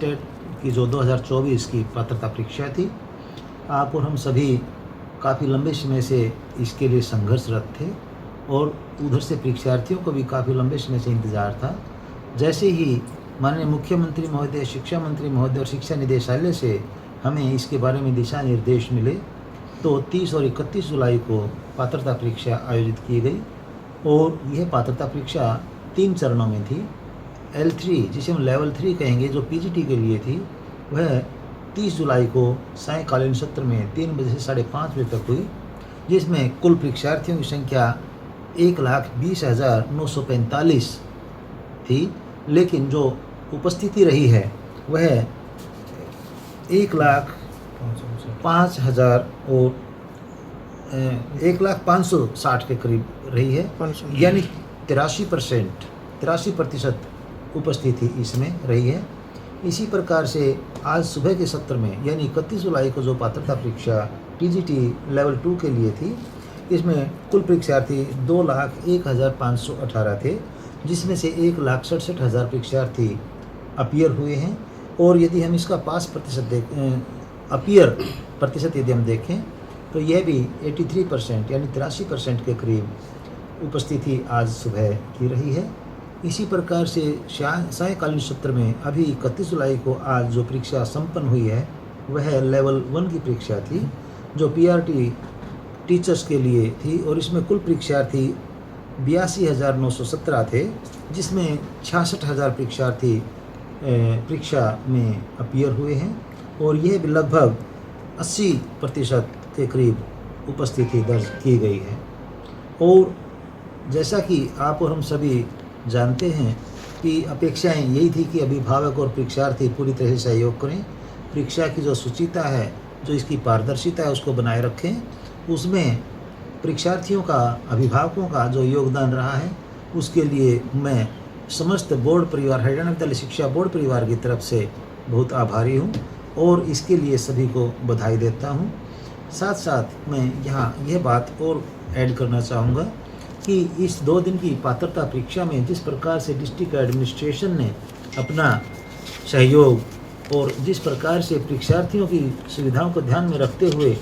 State की जो 2024 की पात्रता परीक्षा थी, आप और हम सभी काफ़ी लंबे समय से इसके लिए संघर्षरत थे और उधर से परीक्षार्थियों को भी काफ़ी लंबे समय से इंतज़ार था। जैसे ही माननीय मुख्यमंत्री महोदय, शिक्षा मंत्री महोदय और शिक्षा निदेशालय से हमें इसके बारे में दिशा निर्देश मिले, तो 30 और 31 जुलाई को पात्रता परीक्षा आयोजित की गई और यह पात्रता परीक्षा 3 चरणों में थी। L3 जिसे हम लेवल 3 कहेंगे, जो PGT के लिए थी, वह 30 जुलाई को सायंकालीन सत्र में 3 बजे से 5:30 बजे तक हुई, जिसमें कुल परीक्षार्थियों की संख्या 1,20,945 थी, लेकिन जो उपस्थिति रही है वह 1,05,60 के करीब रही है, यानी 83% उपस्थिति इसमें रही है। इसी प्रकार से आज सुबह के सत्र में यानी 31 जुलाई को जो पात्रता परीक्षा TGT लेवल 2 के लिए थी, इसमें कुल परीक्षार्थी 2,01,518 थे, जिसमें से 1,67,000 परीक्षार्थी अपीयर हुए हैं। और यदि हम इसका अपीयर प्रतिशत यदि हम देखें तो यह भी 83% यानी 83% के करीब उपस्थिति आज सुबह की रही है। इसी प्रकार से सायंकालीन सत्र में अभी 31 जुलाई को आज जो परीक्षा संपन्न हुई है वह लेवल 1 की परीक्षा थी, जो PRT टीचर्स के लिए थी और इसमें कुल परीक्षार्थी 82,917 थे, जिसमें 66,000 परीक्षार्थी परीक्षा में अपीयर हुए हैं और यह भी लगभग 80% के करीब उपस्थिति दर्ज की गई है। और जैसा कि आप और हम सभी जानते हैं कि अपेक्षाएं यही थी कि अभिभावक और परीक्षार्थी पूरी तरह से सहयोग करें, परीक्षा की जो शुचिता है, जो इसकी पारदर्शिता है, उसको बनाए रखें। उसमें परीक्षार्थियों का, अभिभावकों का जो योगदान रहा है, उसके लिए मैं समस्त बोर्ड परिवार, हरियाणा विद्यालय शिक्षा बोर्ड परिवार की तरफ से बहुत आभारी हूँ और इसके लिए सभी को बधाई देता हूँ। साथ साथ मैं यहाँ यह बात और ऐड करना चाहूँगा कि इस 2 दिन की पात्रता परीक्षा में जिस प्रकार से डिस्ट्रिक्ट एडमिनिस्ट्रेशन ने अपना सहयोग और जिस प्रकार से परीक्षार्थियों की सुविधाओं को ध्यान में रखते हुए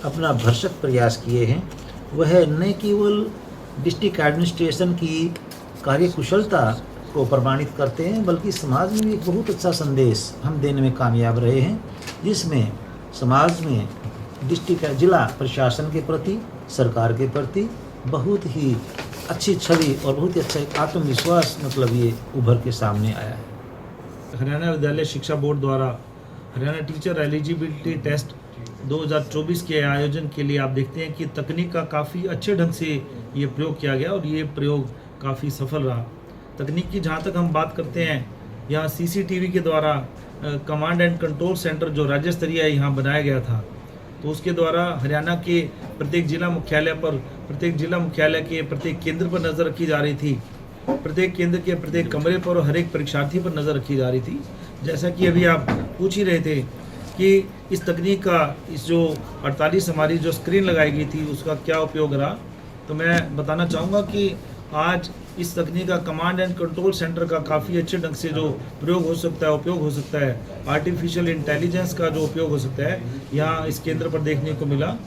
अपना भरसक प्रयास किए हैं, वह न केवल डिस्ट्रिक्ट एडमिनिस्ट्रेशन की कार्यकुशलता को प्रमाणित करते हैं, बल्कि समाज में भी एक बहुत अच्छा संदेश हम देने में कामयाब रहे हैं, जिसमें समाज में डिस्ट्रिक्ट जिला प्रशासन के प्रति, सरकार के प्रति बहुत ही अच्छी छवि और बहुत ही अच्छा एक आत्मविश्वास ये उभर के सामने आया है। हरियाणा विद्यालय शिक्षा बोर्ड द्वारा हरियाणा टीचर एलिजिबिलिटी टेस्ट 2024 के आयोजन के लिए आप देखते हैं कि तकनीक का काफ़ी अच्छे ढंग से ये प्रयोग किया गया और ये प्रयोग काफ़ी सफल रहा। तकनीक की जहाँ तक हम बात करते हैं, यहाँ CCTV के द्वारा कमांड एंड कंट्रोल सेंटर जो राज्य स्तरीय यहाँ बनाया गया था, तो उसके द्वारा हरियाणा के प्रत्येक जिला मुख्यालय के प्रत्येक केंद्र पर नज़र रखी जा रही थी, प्रत्येक केंद्र के प्रत्येक कमरे पर और हर एक परीक्षार्थी पर नज़र रखी जा रही थी। जैसा कि अभी आप पूछ ही रहे थे कि इस तकनीक का, इस जो 48 हमारी जो स्क्रीन लगाई गई थी, उसका क्या उपयोग रहा, तो मैं बताना चाहूँगा कि आज इस तकनीक का कमांड एंड कंट्रोल सेंटर का काफ़ी अच्छे ढंग से जो प्रयोग हो सकता है, उपयोग हो सकता है, आर्टिफिशियल इंटेलिजेंस का जो उपयोग हो सकता है, यहाँ इस केंद्र पर देखने को मिला।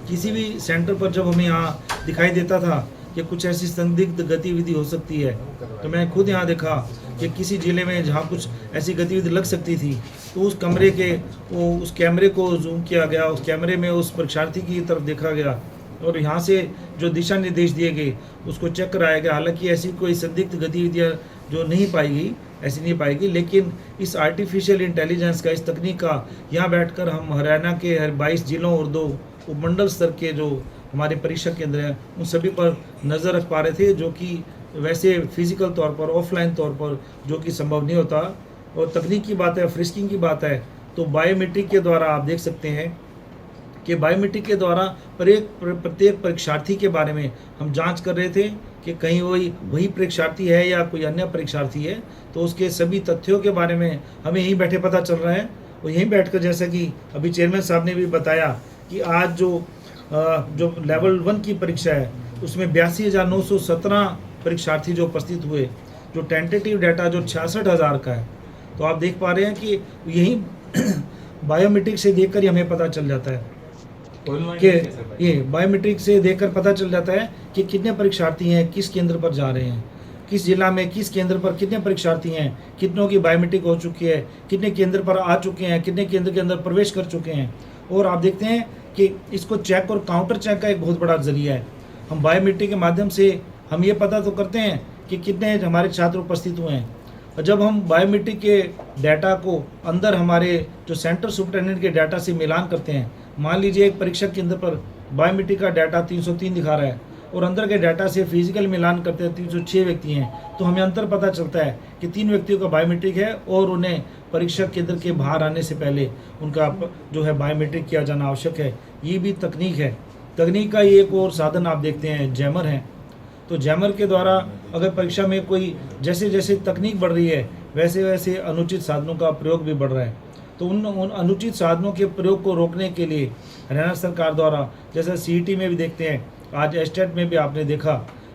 किसी भी सेंटर पर जब हमें यहाँ दिखाई देता था कि कुछ ऐसी संदिग्ध गतिविधि हो सकती है, तो मैं खुद यहाँ देखा कि किसी ज़िले में जहाँ कुछ ऐसी गतिविधि लग सकती थी, तो उस कैमरे को जूम किया गया, उस कैमरे में उस परीक्षार्थी की तरफ देखा गया और यहाँ से जो दिशा निर्देश दिए गए उसको चेक कराया गया। हालांकि ऐसी कोई संदिग्ध गतिविधियाँ जो नहीं पाएगी, लेकिन इस आर्टिफिशियल इंटेलिजेंस का, इस तकनीक का यहाँ बैठकर हम हरियाणा के हर 22 जिलों और 2 उपमंडल स्तर के जो हमारे परीक्षा केंद्र हैं, उन सभी पर नज़र रख पा रहे थे, जो कि वैसे फिजिकल तौर पर, ऑफलाइन तौर पर जो कि संभव नहीं होता। और तकनीक की बात है, फ्रिस्किंग की बात है, तो बायोमेट्रिक के द्वारा आप देख सकते हैं कि बायोमेट्रिक के द्वारा प्रत्येक परीक्षार्थी के बारे में हम जांच कर रहे थे कि कहीं वही परीक्षार्थी है या कोई अन्य परीक्षार्थी है, तो उसके सभी तथ्यों के बारे में हमें यहीं बैठे पता चल रहा है। और यहीं बैठकर, जैसा कि अभी चेयरमैन साहब ने भी बताया कि आज जो लेवल 1 की परीक्षा है उसमें 82,917 परीक्षार्थी जो उपस्थित हुए, जो टेंटेटिव डाटा जो 66,000 का है, तो आप देख पा रहे हैं कि यही बायोमेट्रिक से देखकर ही हमें पता चल जाता है कि ये बायोमेट्रिक से देखकर पता चल जाता है कि कितने परीक्षार्थी हैं, किस केंद्र पर जा रहे हैं, किस जिला में किस केंद्र पर कितने परीक्षार्थी हैं, कितनों की बायोमेट्रिक हो चुकी है, कितने केंद्र पर आ चुके हैं, कितने केंद्र के अंदर प्रवेश कर चुके हैं। और आप देखते हैं कि इसको चेक और काउंटर चेक का एक बहुत बड़ा जरिया है। हम बायोमेट्रिक के माध्यम से हम ये पता तो करते हैं कि कितने हमारे छात्र उपस्थित हुए हैं, और जब हम बायोमेट्रिक के डाटा को अंदर हमारे जो सेंटर सुपरिटेंडेंट के डाटा से मिलान करते हैं, मान लीजिए एक परीक्षा केंद्र पर बायोमेट्रिक का डाटा 303 दिखा रहा है और अंदर के डाटा से फिजिकल मिलान करते हैं 306 व्यक्ति हैं, तो हमें अंतर पता चलता है कि 3 व्यक्तियों का बायोमेट्रिक है और उन्हें परीक्षा केंद्र के बाहर आने से पहले उनका जो है बायोमेट्रिक किया जाना आवश्यक है। ये भी तकनीक है। तकनीक का एक और साधन आप देखते हैं जैमर है। तो जैमर के द्वारा अगर परीक्षा में कोई जैसे जैसे तकनीक बढ़ रही है वैसे वैसे अनुचित साधनों का प्रयोग भी बढ़ रहा है। तो उन अनुचित साधनों के प्रयोग को रोकने के लिए हरियाणा सरकार द्वारा, जैसे सीईटी में भी देखते हैं, आज एस्टेट में भी आपने देखा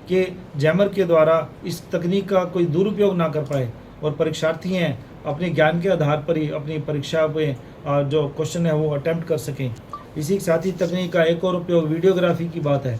कि जैमर के द्वारा इस तकनीक का कोई दुरुपयोग ना कर पाए और परीक्षार्थी हैं अपने ज्ञान के आधार पर ही अपनी परीक्षा में जो क्वेश्चन है वो अटेम्प्ट कर सकें। इसी के साथ ही तकनीक का एक और उपयोग वीडियोग्राफी की बात है।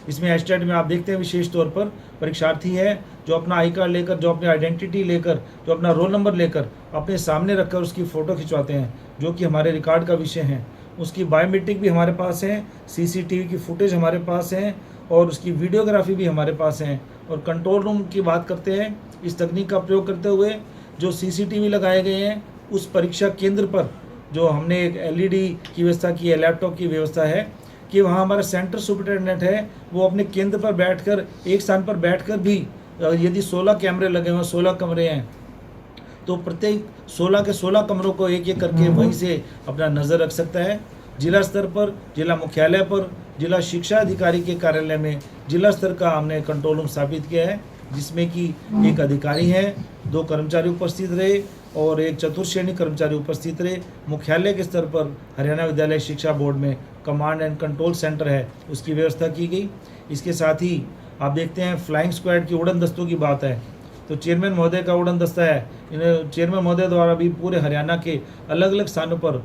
इसमें एस्टेट में आप देखते हैं विशेष तौर पर परीक्षार्थी है जो अपना आई कार्ड लेकर, जो अपनी आइडेंटिटी लेकर, जो अपना रोल नंबर लेकर अपने सामने रखकर उसकी फ़ोटो खिंचवाते हैं, जो कि हमारे रिकॉर्ड का विषय है। उसकी बायोमेट्रिक भी हमारे पास है, सीसीटीवी की फुटेज हमारे पास है और उसकी वीडियोग्राफी भी हमारे पास है। और कंट्रोल रूम की बात करते हैं, इस तकनीक का प्रयोग करते हुए जो सीसीटीवी लगाए गए हैं उस परीक्षा केंद्र पर जो हमने एक एलईडी की व्यवस्था की है, लैपटॉप की व्यवस्था है कि वहाँ हमारा सेंटर सुपरिटेंडेंट है वो अपने केंद्र पर बैठकर एक स्थान पर बैठकर भी यदि 16 कैमरे लगे हुए हैं, 16 कमरे हैं, तो प्रत्येक 16 के 16 कमरों को एक एक करके वहीं से अपना नज़र रख सकता है। जिला स्तर पर, जिला मुख्यालय पर, जिला शिक्षा अधिकारी के कार्यालय में जिला स्तर का हमने कंट्रोल रूम स्थापित किया है, जिसमें कि एक अधिकारी हैं, 2 कर्मचारी उपस्थित रहे और एक चतुर्थ श्रेणी कर्मचारी उपस्थित रहे। मुख्यालय के स्तर पर हरियाणा विद्यालय शिक्षा बोर्ड में कमांड एंड कंट्रोल सेंटर है, उसकी व्यवस्था की गई। इसके साथ ही आप देखते हैं फ्लाइंग स्क्वाड की उड़न दस्तों की बात है, तो चेयरमैन महोदय का उड़न दस्ता है। इन चेयरमैन महोदय द्वारा भी पूरे हरियाणा के अलग अलग स्थानों पर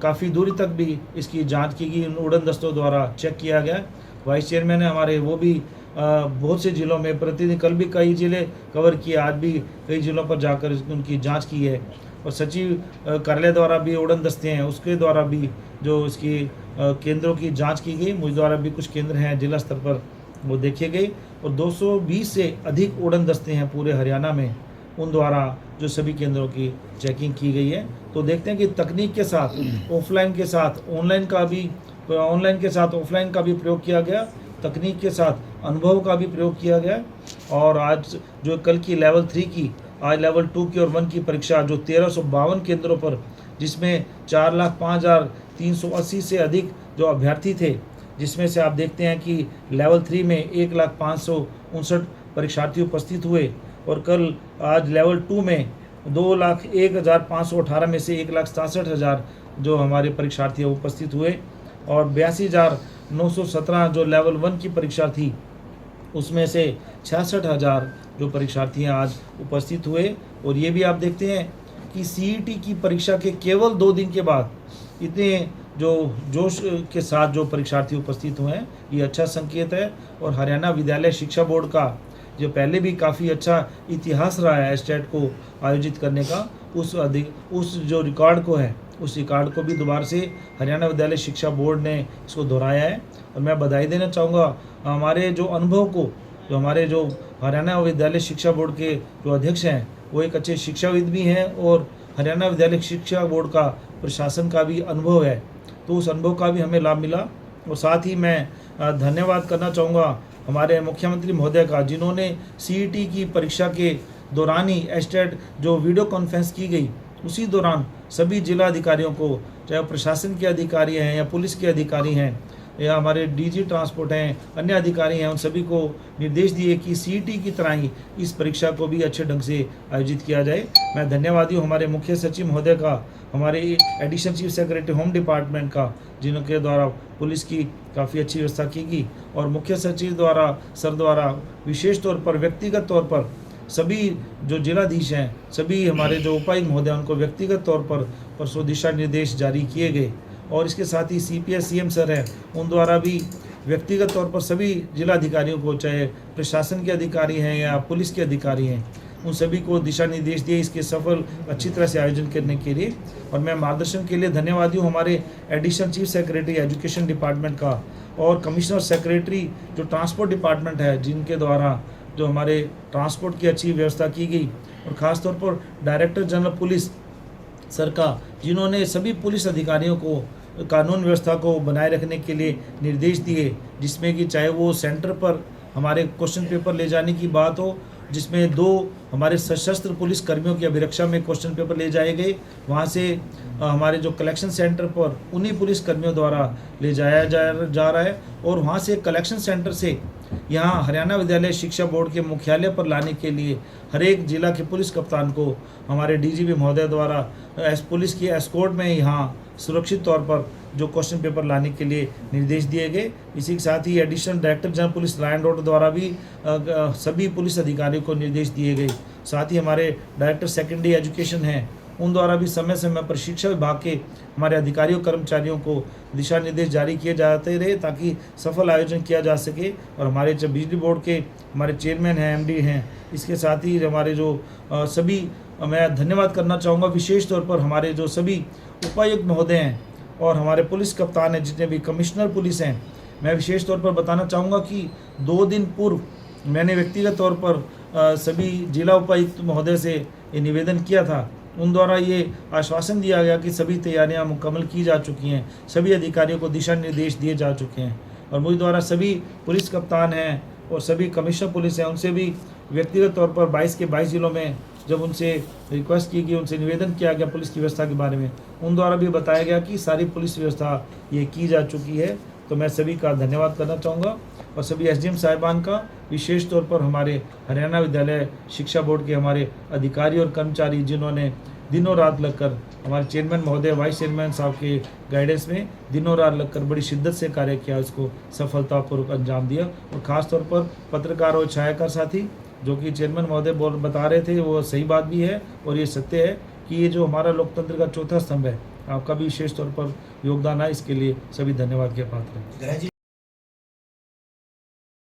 काफ़ी दूरी तक भी इसकी जांच की गई, इन उड़न दस्तों द्वारा चेक किया गया। वाइस चेयरमैन है हमारे, वो भी बहुत से जिलों में प्रतिदिन, कल भी कई जिले कवर किए, आज भी कई जिलों पर जाकर उनकी जांच की है। और सचिव कार्यालय द्वारा भी उड़न दस्ते हैं, उसके द्वारा भी जो इसकी केंद्रों की जांच की गई। मुझ द्वारा भी कुछ केंद्र हैं जिला स्तर पर वो देखे गए और 220 से अधिक उड़न दस्ते हैं पूरे हरियाणा में, उन द्वारा जो सभी केंद्रों की चेकिंग की गई है। तो देखते हैं कि तकनीक के साथ ऑफलाइन के साथ ऑनलाइन का भी, ऑनलाइन के साथ ऑफलाइन का भी प्रयोग किया गया, तकनीक के साथ अनुभव का भी प्रयोग किया गया। और आज जो कल की लेवल 3 की, आज लेवल 2 की और 1 की परीक्षा जो 1352 केंद्रों पर, जिसमें 4,05,380 से अधिक जो अभ्यर्थी थे, जिसमें से आप देखते हैं कि लेवल 3 में 1,05,59 परीक्षार्थी उपस्थित हुए और कल आज लेवल 2 में 2,01,518 में से 1,67,000 जो हमारे परीक्षार्थी उपस्थित हुए और 82,917 जो लेवल 1 की परीक्षा थी उसमें से 66,000 जो परीक्षार्थी हैं आज उपस्थित हुए। और ये भी आप देखते हैं कि सीईटी की परीक्षा के केवल 2 दिन के बाद इतने जो जोश के साथ जो परीक्षार्थी उपस्थित हुए हैं, ये अच्छा संकेत है। और हरियाणा विद्यालय शिक्षा बोर्ड का जो पहले भी काफ़ी अच्छा इतिहास रहा है स्टेट को आयोजित करने का, उस जो रिकॉर्ड को है, उस रिकॉर्ड को भी दोबारा से हरियाणा विद्यालय शिक्षा बोर्ड ने इसको दोहराया है। और मैं बधाई देना चाहूँगा हमारे जो अनुभव को, जो हमारे जो हरियाणा विद्यालय शिक्षा बोर्ड के जो अध्यक्ष हैं वो एक अच्छे शिक्षाविद भी हैं और हरियाणा विद्यालय शिक्षा बोर्ड का प्रशासन का भी अनुभव है, तो उस अनुभव का भी हमें लाभ मिला। और साथ ही मैं धन्यवाद करना चाहूँगा हमारे मुख्यमंत्री महोदय का, जिन्होंने सीईटी की परीक्षा के दौरान ही एस्टेट जो वीडियो कॉन्फ्रेंस की गई उसी दौरान सभी जिला अधिकारियों को, चाहे प्रशासन के अधिकारी हैं या पुलिस के अधिकारी हैं या हमारे डीजी ट्रांसपोर्ट हैं, अन्य अधिकारी हैं, उन सभी को निर्देश दिए कि सीईटी की तरह ही इस परीक्षा को भी अच्छे ढंग से आयोजित किया जाए। मैं धन्यवादी हूँ हमारे मुख्य सचिव महोदय का, हमारे additional chief secretary home department का, जिनके द्वारा पुलिस की काफ़ी अच्छी व्यवस्था की गई और मुख्य सचिव द्वारा सर द्वारा विशेष तौर पर व्यक्तिगत तौर पर सभी जो जिलाधीश हैं, सभी हमारे जो उपायुक्त महोदय, उनको व्यक्तिगत तौर पर परसों दिशा निर्देश जारी किए गए। और इसके साथ ही CPS CM सर हैं, उन द्वारा भी व्यक्तिगत तौर पर सभी जिलाधिकारियों को, चाहे प्रशासन के अधिकारी हैं या पुलिस के अधिकारी हैं, उन सभी को दिशा निर्देश दिए इसके सफल अच्छी तरह से आयोजन करने के लिए। और मैं मार्गदर्शन के लिए धन्यवादी हूँ हमारे additional chief secretary education department का और कमिश्नर सेक्रेटरी जो ट्रांसपोर्ट डिपार्टमेंट है, जिनके द्वारा जो हमारे ट्रांसपोर्ट की अच्छी व्यवस्था की गई। और ख़ास तौर पर डायरेक्टर जनरल पुलिस सर का, जिन्होंने सभी पुलिस अधिकारियों को कानून व्यवस्था को बनाए रखने के लिए निर्देश दिए, जिसमें कि चाहे वो सेंटर पर हमारे क्वेश्चन पेपर ले जाने की बात हो, जिसमें 2 हमारे सशस्त्र पुलिस कर्मियों की अभिरक्षा में क्वेश्चन पेपर ले जाए गए, वहाँ से हमारे जो कलेक्शन सेंटर पर उन्हीं पुलिस कर्मियों द्वारा ले जाया जा रहा है। और वहाँ से कलेक्शन सेंटर से यहाँ हरियाणा विद्यालय शिक्षा बोर्ड के मुख्यालय पर लाने के लिए हर एक जिला के पुलिस कप्तान को हमारे DGP महोदय द्वारा पुलिस की एस्कॉर्ट में यहाँ सुरक्षित तौर पर जो क्वेश्चन पेपर लाने के लिए निर्देश दिए गए। इसी के साथ ही additional director general police law and order द्वारा भी सभी पुलिस अधिकारियों को निर्देश दिए गए। साथ ही हमारे डायरेक्टर सेकेंडरी एजुकेशन हैं, उन द्वारा भी समय समय पर शिक्षा विभाग के हमारे अधिकारियों कर्मचारियों को दिशा निर्देश जारी किए जाते रहे, ताकि सफल आयोजन किया जा सके। और हमारे जो बिजली बोर्ड के हमारे चेयरमैन हैं, MD हैं, इसके साथ ही हमारे जो सभी, मैं धन्यवाद करना चाहूँगा विशेष तौर पर हमारे जो सभी उपायुक्त महोदय हैं और हमारे पुलिस कप्तान हैं, जितने भी कमिश्नर पुलिस हैं। मैं विशेष तौर पर बताना चाहूँगा कि 2 दिन पूर्व मैंने व्यक्तिगत तौर पर सभी जिला उपायुक्त महोदय से ये निवेदन किया था। उन द्वारा ये आश्वासन दिया गया कि सभी तैयारियां मुकम्मल की जा चुकी हैं, सभी अधिकारियों को दिशा निर्देश दिए जा चुके हैं। और मुझे द्वारा सभी पुलिस कप्तान हैं और सभी कमिश्नर पुलिस हैं, उनसे भी व्यक्तिगत तौर पर 22 के 22 जिलों में जब उनसे रिक्वेस्ट की गई, उनसे निवेदन किया गया पुलिस की व्यवस्था के बारे में, उन द्वारा भी बताया गया कि सारी पुलिस व्यवस्था ये की जा चुकी है। तो मैं सभी का धन्यवाद करना चाहूँगा और सभी SDM साहिबान का, विशेष तौर पर हमारे हरियाणा विद्यालय शिक्षा बोर्ड के हमारे अधिकारी और कर्मचारी, जिन्होंने दिनों रात लगकर हमारे चेयरमैन महोदय, वाइस चेयरमैन साहब के गाइडेंस में दिनों रात लगकर बड़ी शिद्दत से कार्य किया, उसको सफलतापूर्वक अंजाम दिया। और ख़ास तौर पर पत्रकार और छायाकार साथी, जो कि चेयरमैन महोदय बता रहे थे, वो सही बात भी है और ये सत्य है कि ये जो हमारा लोकतंत्र का चौथा स्तंभ है, आपका भी विशेष तौर पर योगदान है, इसके लिए सभी धन्यवाद के पात्र हैं।